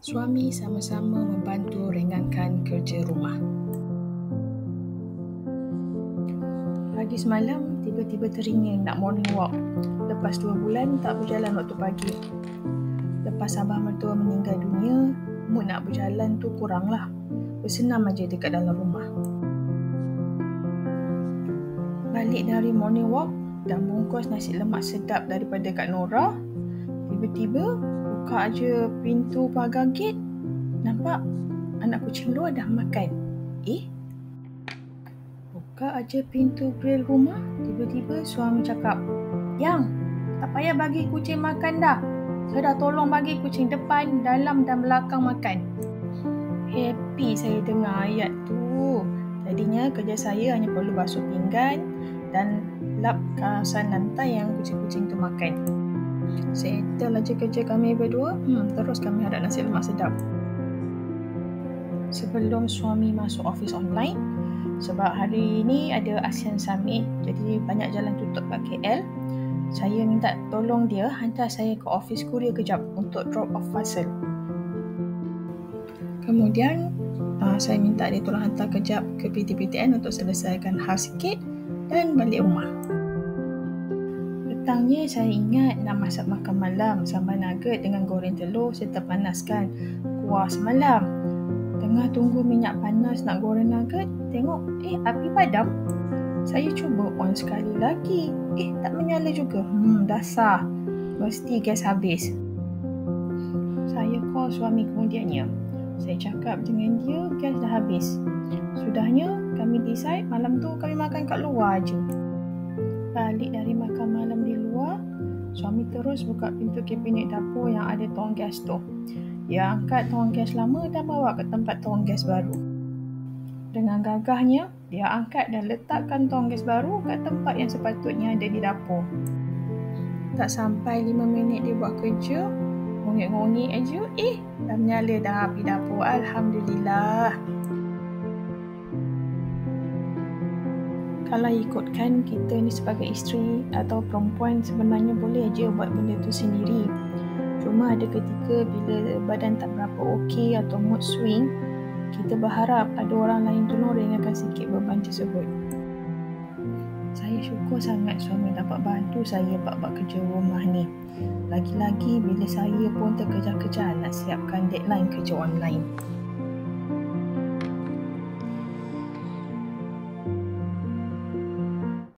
Suami sama-sama membantu ringankan kerja rumah. Pagi semalam, tiba-tiba teringin nak morning walk. Lepas 2 bulan tak berjalan waktu pagi. Lepas abah mertua meninggal dunia, mood nak berjalan tu kurang lah. Bersenam aja dekat dalam rumah. Balik dari morning walk, dah bungkus nasi lemak sedap daripada Kak Nora. Tiba-tiba, buka aja pintu pagar gate, nampak anak kucing luar dah makan. Buka aja pintu grill rumah, tiba-tiba suami cakap, "Yang, tak payah bagi kucing makan dah. Saya dah tolong bagi kucing depan, dalam dan belakang makan." Happy saya dengar ayat tu. Tadinya kerja saya hanya perlu basuh pinggan dan lap kawasan lantai yang kucing-kucing tu makan. Settle aja kerja kami berdua, terus kami hadap nasi lemak sedap. Sebelum suami masuk office online, sebab hari ni ada ASEAN Summit, jadi banyak jalan tutup kat KL, saya minta tolong dia hantar saya ke office courier kejap untuk drop off parcel. Kemudian saya minta dia tolong hantar kejap ke PTPTN untuk selesaikan hal sikit dan balik rumah. Petangnya saya ingat nak masak makan malam, sambal nugget dengan goreng telur serta panaskan kuah semalam. Tengah tunggu minyak panas nak goreng nugget, tengok api padam. Saya cuba on sekali lagi, tak menyala juga. Dasar, mesti gas habis. Saya call suami kemudiannya. Saya cakap dengan dia gas dah habis. Sudahnya kami decide malam tu kami makan kat luar aje. Balik dari makan malam di luar, suami terus buka pintu kabinet dapur yang ada tong gas tu. Dia angkat tong gas lama dan bawa ke tempat tong gas baru. Dengan gagahnya, dia angkat dan letakkan tong gas baru kat tempat yang sepatutnya ada di dapur. Tak sampai 5 minit dia buat kerja, ngongek-ngongek aja, dah menyala dah api dapur. Alhamdulillah. Kalau ikutkan kita ni sebagai isteri atau perempuan, sebenarnya boleh aja buat benda tu sendiri. Cuma ada ketika bila badan tak berapa okey atau mood swing, kita berharap ada orang lain tolong ringankan sikit beban tersebut. Saya syukur sangat suami dapat bantu saya bab kerja rumah ni. Lagi-lagi bila saya pun terkejar-kejar nak siapkan deadline kerja online.